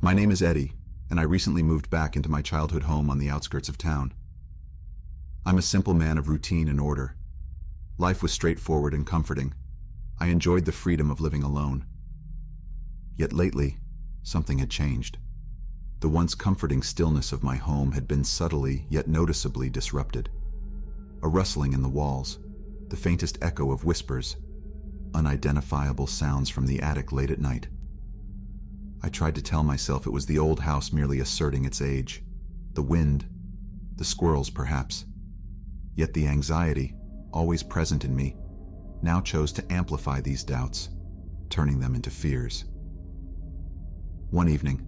My name is Eddie, and I recently moved back into my childhood home on the outskirts of town. I'm a simple man of routine and order. Life was straightforward and comforting. I enjoyed the freedom of living alone. Yet lately, something had changed. The once comforting stillness of my home had been subtly yet noticeably disrupted. A rustling in the walls, the faintest echo of whispers, unidentifiable sounds from the attic late at night. I tried to tell myself it was the old house merely asserting its age, the wind, the squirrels perhaps. Yet the anxiety, always present in me, now chose to amplify these doubts, turning them into fears. One evening,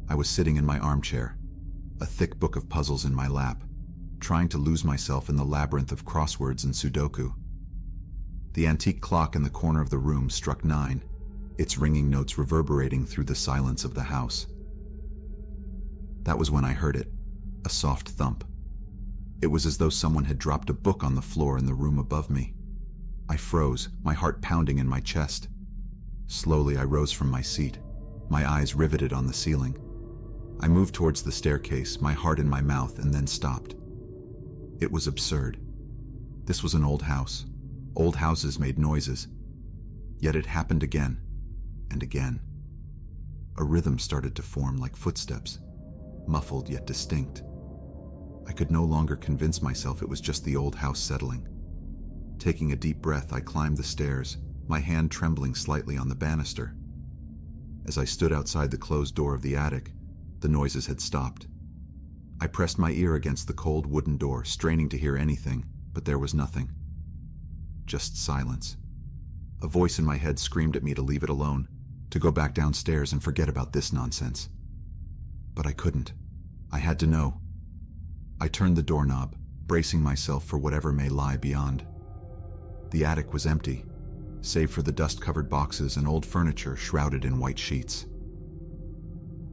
I was sitting in my armchair, a thick book of puzzles in my lap, trying to lose myself in the labyrinth of crosswords and Sudoku. The antique clock in the corner of the room struck 9, its ringing notes reverberating through the silence of the house. That was when I heard it, a soft thump. It was as though someone had dropped a book on the floor in the room above me. I froze, my heart pounding in my chest. Slowly I rose from my seat, my eyes riveted on the ceiling. I moved towards the staircase, my heart in my mouth, and then stopped. It was absurd. This was an old house. Old houses made noises. Yet it happened again and again. A rhythm started to form like footsteps, muffled yet distinct. I could no longer convince myself it was just the old house settling. Taking a deep breath, I climbed the stairs, my hand trembling slightly on the banister. As I stood outside the closed door of the attic, the noises had stopped. I pressed my ear against the cold wooden door, straining to hear anything, but there was nothing. Just silence. A voice in my head screamed at me to leave it alone, to go back downstairs and forget about this nonsense. But I couldn't. I had to know. I turned the doorknob, bracing myself for whatever may lie beyond. The attic was empty, save for the dust-covered boxes and old furniture shrouded in white sheets.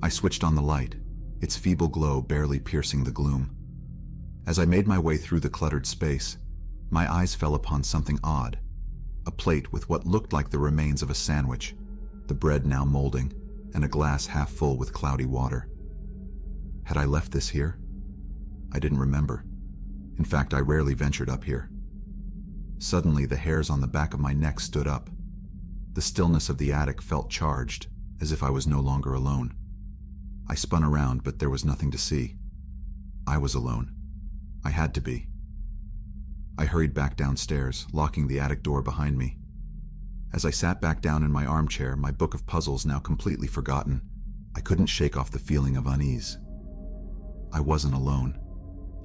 I switched on the light, its feeble glow barely piercing the gloom. As I made my way through the cluttered space, my eyes fell upon something odd, a plate with what looked like the remains of a sandwich, the bread now molding, and a glass half full with cloudy water. Had I left this here? I didn't remember. In fact, I rarely ventured up here. Suddenly, the hairs on the back of my neck stood up. The stillness of the attic felt charged, as if I was no longer alone. I spun around, but there was nothing to see. I was alone. I had to be. I hurried back downstairs, locking the attic door behind me. As I sat back down in my armchair, my book of puzzles now completely forgotten, I couldn't shake off the feeling of unease. I wasn't alone.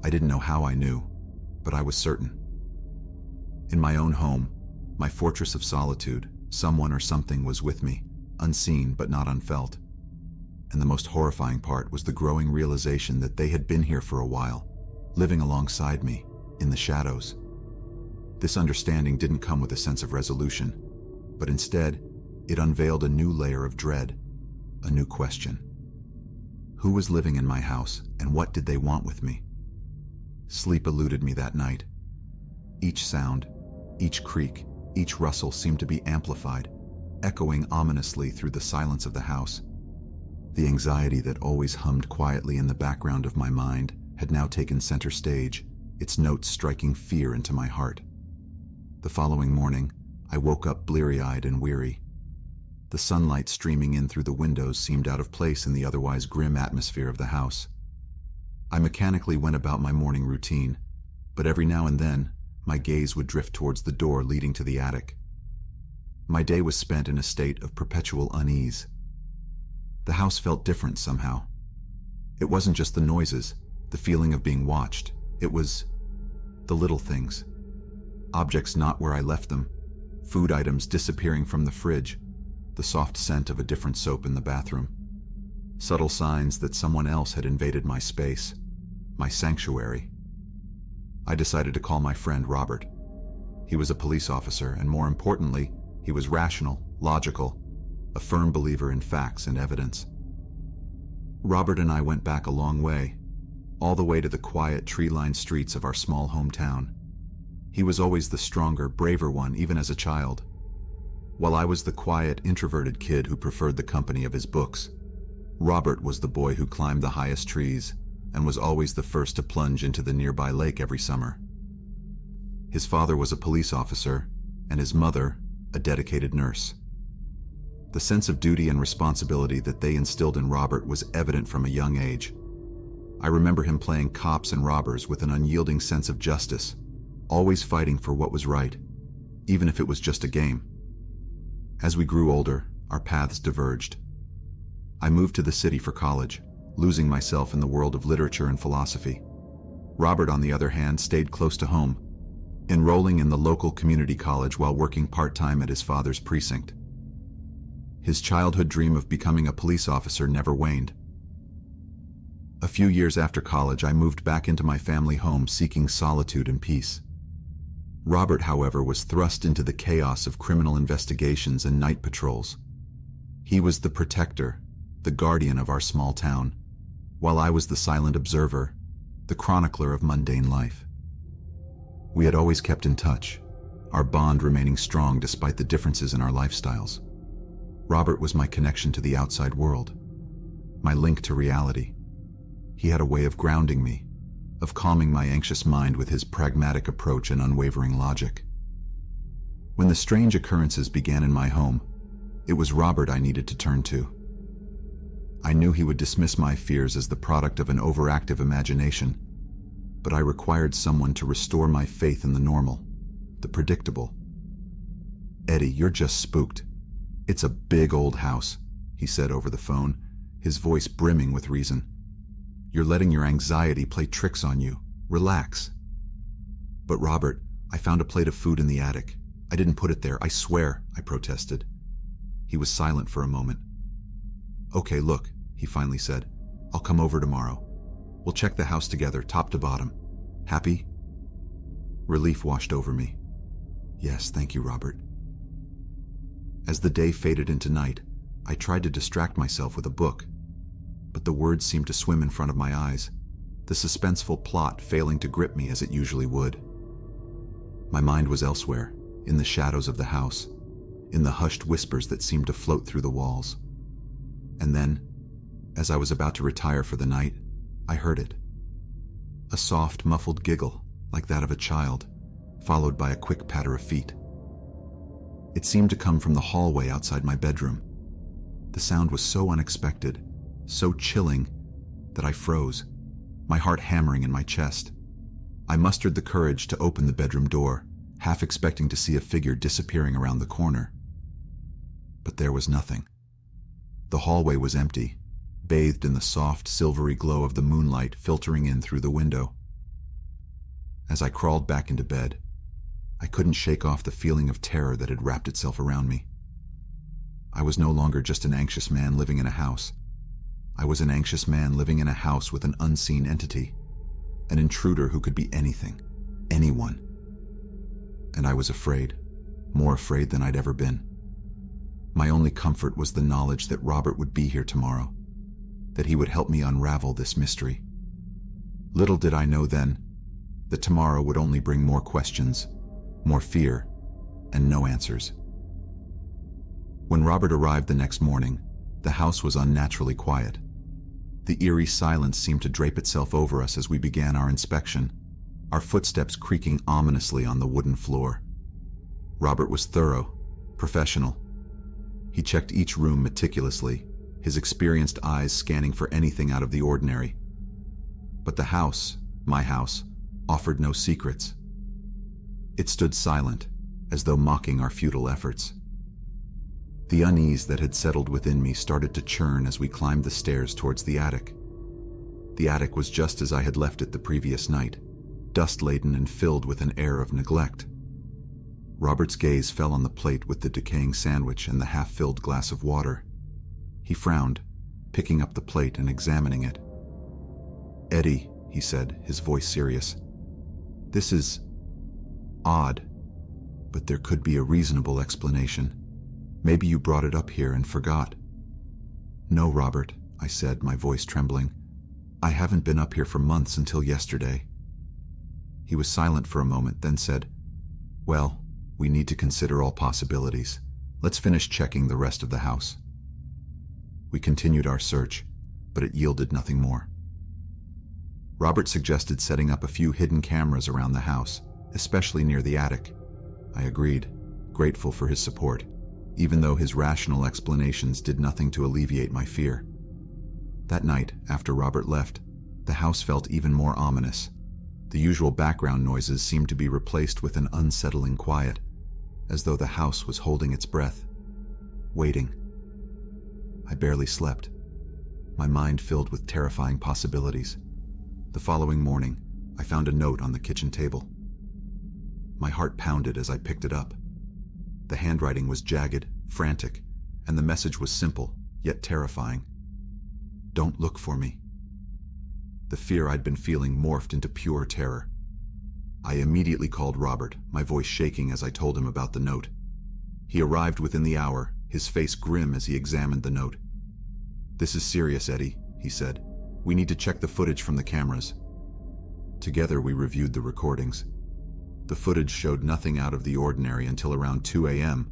I didn't know how I knew, but I was certain. In my own home, my fortress of solitude, someone or something was with me, unseen but not unfelt. And the most horrifying part was the growing realization that they had been here for a while, living alongside me, in the shadows. This understanding didn't come with a sense of resolution, but instead, it unveiled a new layer of dread, a new question. Who was living in my house, and what did they want with me? Sleep eluded me that night. Each sound, each creak, each rustle seemed to be amplified, echoing ominously through the silence of the house. The anxiety that always hummed quietly in the background of my mind had now taken center stage, its notes striking fear into my heart. The following morning, I woke up bleary-eyed and weary. The sunlight streaming in through the windows seemed out of place in the otherwise grim atmosphere of the house. I mechanically went about my morning routine, but every now and then, my gaze would drift towards the door leading to the attic. My day was spent in a state of perpetual unease. The house felt different somehow. It wasn't just the noises, the feeling of being watched. It was the little things. Objects not where I left them, food items disappearing from the fridge, the soft scent of a different soap in the bathroom. Subtle signs that someone else had invaded my space, my sanctuary. I decided to call my friend Robert. He was a police officer, and more importantly, he was rational, logical, a firm believer in facts and evidence. Robert and I went back a long way, all the way to the quiet, tree-lined streets of our small hometown. He was always the stronger, braver one, even as a child, while I was the quiet, introverted kid who preferred the company of his books. Robert was the boy who climbed the highest trees and was always the first to plunge into the nearby lake every summer. His father was a police officer, and his mother, a dedicated nurse. The sense of duty and responsibility that they instilled in Robert was evident from a young age. I remember him playing cops and robbers with an unyielding sense of justice, always fighting for what was right, even if it was just a game. As we grew older, our paths diverged. I moved to the city for college, losing myself in the world of literature and philosophy. Robert, on the other hand, stayed close to home, enrolling in the local community college while working part-time at his father's precinct. His childhood dream of becoming a police officer never waned. A few years after college, I moved back into my family home seeking solitude and peace. Robert, however, was thrust into the chaos of criminal investigations and night patrols. He was the protector, the guardian of our small town, while I was the silent observer, the chronicler of mundane life. We had always kept in touch, our bond remaining strong despite the differences in our lifestyles. Robert was my connection to the outside world, my link to reality. He had a way of grounding me, of calming my anxious mind with his pragmatic approach and unwavering logic. When the strange occurrences began in my home, it was Robert I needed to turn to. I knew he would dismiss my fears as the product of an overactive imagination, but I required someone to restore my faith in the normal, the predictable. "Eddie, you're just spooked. It's a big old house," he said over the phone, his voice brimming with reason. "You're letting your anxiety play tricks on you. Relax." "But Robert, I found a plate of food in the attic. I didn't put it there, I swear," I protested. He was silent for a moment. "Okay, look," he finally said. "I'll come over tomorrow. We'll check the house together, top to bottom. Happy?" Relief washed over me. "Yes, thank you, Robert." As the day faded into night, I tried to distract myself with a book, but the words seemed to swim in front of my eyes, the suspenseful plot failing to grip me as it usually would. My mind was elsewhere, in the shadows of the house, in the hushed whispers that seemed to float through the walls. And then, as I was about to retire for the night, I heard it. A soft, muffled giggle, like that of a child, followed by a quick patter of feet. It seemed to come from the hallway outside my bedroom. The sound was so unexpected, so chilling, that I froze, my heart hammering in my chest. I mustered the courage to open the bedroom door, half expecting to see a figure disappearing around the corner. But there was nothing. The hallway was empty, bathed in the soft, silvery glow of the moonlight filtering in through the window. As I crawled back into bed, I couldn't shake off the feeling of terror that had wrapped itself around me. I was no longer just an anxious man living in a house. I was an anxious man living in a house with an unseen entity, an intruder who could be anything, anyone. And I was afraid, more afraid than I'd ever been. My only comfort was the knowledge that Robert would be here tomorrow, that he would help me unravel this mystery. Little did I know then that tomorrow would only bring more questions, more fear, and no answers. When Robert arrived the next morning, the house was unnaturally quiet. The eerie silence seemed to drape itself over us as we began our inspection, our footsteps creaking ominously on the wooden floor. Robert was thorough, professional. He checked each room meticulously, his experienced eyes scanning for anything out of the ordinary. But the house, my house, offered no secrets. It stood silent, as though mocking our futile efforts. The unease that had settled within me started to churn as we climbed the stairs towards the attic. The attic was just as I had left it the previous night, dust-laden and filled with an air of neglect. Robert's gaze fell on the plate with the decaying sandwich and the half-filled glass of water. He frowned, picking up the plate and examining it. "Eddie," he said, his voice serious, "this is odd, but there could be a reasonable explanation. Maybe you brought it up here and forgot." "No, Robert," I said, my voice trembling. "I haven't been up here for months until yesterday." He was silent for a moment, then said, "Well, we need to consider all possibilities. Let's finish checking the rest of the house." We continued our search, but it yielded nothing more. Robert suggested setting up a few hidden cameras around the house, especially near the attic. I agreed, grateful for his support, even though his rational explanations did nothing to alleviate my fear. That night, after Robert left, the house felt even more ominous. The usual background noises seemed to be replaced with an unsettling quiet, as though the house was holding its breath, waiting. I barely slept, my mind filled with terrifying possibilities. The following morning, I found a note on the kitchen table. My heart pounded as I picked it up. The handwriting was jagged, frantic, and the message was simple, yet terrifying. Don't look for me. The fear I'd been feeling morphed into pure terror. I immediately called Robert, my voice shaking as I told him about the note. He arrived within the hour, his face grim as he examined the note. "This is serious, Eddie," he said. "We need to check the footage from the cameras." Together we reviewed the recordings. The footage showed nothing out of the ordinary until around 2 a.m.,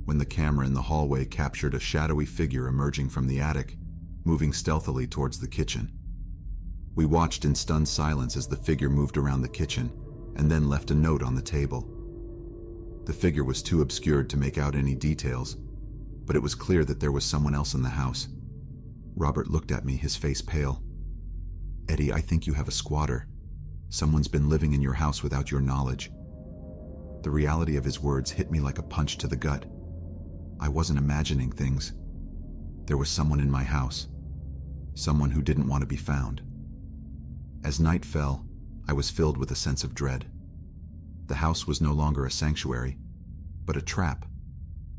when the camera in the hallway captured a shadowy figure emerging from the attic, moving stealthily towards the kitchen. We watched in stunned silence as the figure moved around the kitchen and then left a note on the table. The figure was too obscured to make out any details, but it was clear that there was someone else in the house. Robert looked at me, his face pale. "Eddie, I think you have a squatter. Someone's been living in your house without your knowledge." The reality of his words hit me like a punch to the gut. I wasn't imagining things. There was someone in my house. Someone who didn't want to be found. As night fell, I was filled with a sense of dread. The house was no longer a sanctuary, but a trap,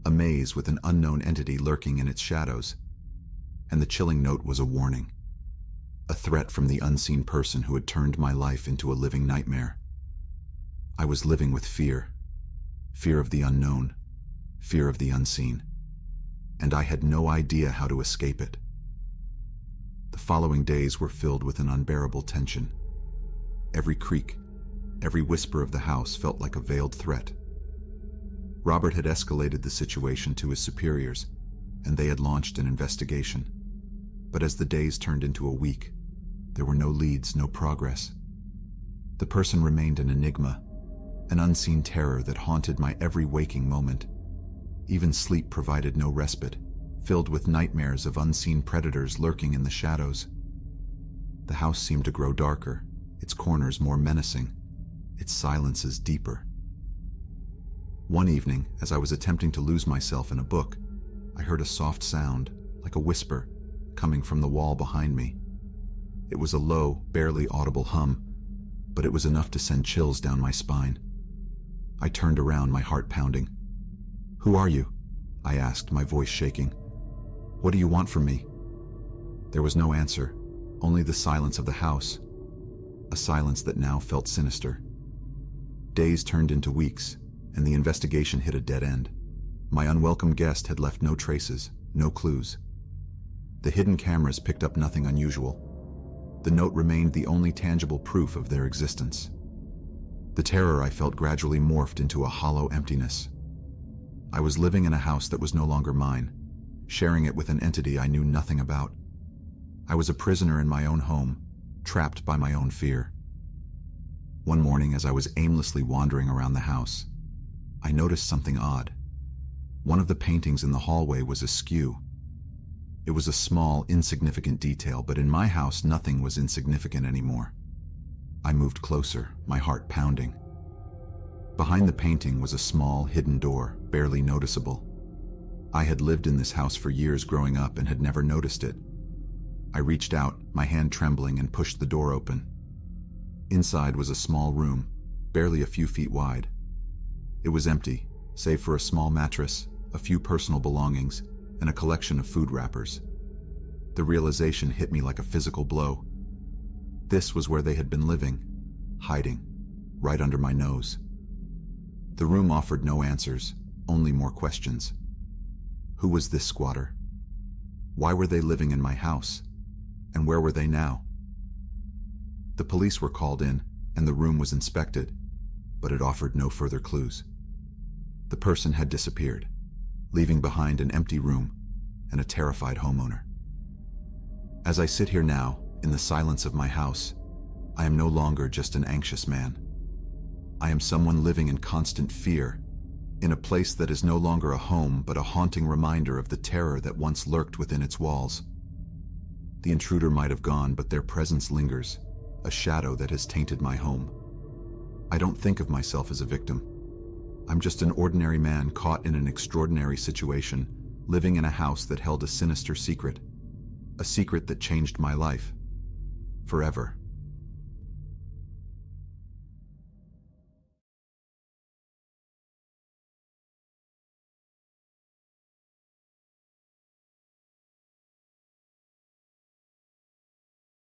a maze with an unknown entity lurking in its shadows. And the chilling note was a warning. A threat from the unseen person who had turned my life into a living nightmare. I was living with fear. Fear of the unknown. Fear of the unseen. And I had no idea how to escape it. The following days were filled with an unbearable tension. Every creak, every whisper of the house felt like a veiled threat. Robert had escalated the situation to his superiors, and they had launched an investigation. But as the days turned into a week, there were no leads, no progress. The person remained an enigma, an unseen terror that haunted my every waking moment. Even sleep provided no respite, filled with nightmares of unseen predators lurking in the shadows. The house seemed to grow darker, its corners more menacing, its silences deeper. One evening, as I was attempting to lose myself in a book, I heard a soft sound, like a whisper, coming from the wall behind me. It was a low, barely audible hum, but it was enough to send chills down my spine. I turned around, my heart pounding. "Who are you?" I asked, my voice shaking. "What do you want from me?" There was no answer, only the silence of the house, a silence that now felt sinister. Days turned into weeks, and the investigation hit a dead end. My unwelcome guest had left no traces, no clues. The hidden cameras picked up nothing unusual. The note remained the only tangible proof of their existence. The terror I felt gradually morphed into a hollow emptiness. I was living in a house that was no longer mine, sharing it with an entity I knew nothing about. I was a prisoner in my own home, trapped by my own fear. One morning, as I was aimlessly wandering around the house, I noticed something odd. One of the paintings in the hallway was askew. It was a small, insignificant detail, but in my house, nothing was insignificant anymore. I moved closer, my heart pounding. Behind the painting was a small, hidden door, barely noticeable. I had lived in this house for years growing up and had never noticed it. I reached out, my hand trembling, and pushed the door open. Inside was a small room, barely a few feet wide. It was empty, save for a small mattress, a few personal belongings, and a collection of food wrappers. The realization hit me like a physical blow. This was where they had been living, hiding, right under my nose. The room offered no answers, only more questions. Who was this squatter? Why were they living in my house? And where were they now? The police were called in, and the room was inspected, but it offered no further clues. The person had disappeared, leaving behind an empty room and a terrified homeowner. As I sit here now, in the silence of my house, I am no longer just an anxious man. I am someone living in constant fear, in a place that is no longer a home but a haunting reminder of the terror that once lurked within its walls. The intruder might have gone, but their presence lingers, a shadow that has tainted my home. I don't think of myself as a victim. I'm just an ordinary man caught in an extraordinary situation, living in a house that held a sinister secret. A secret that changed my life. Forever.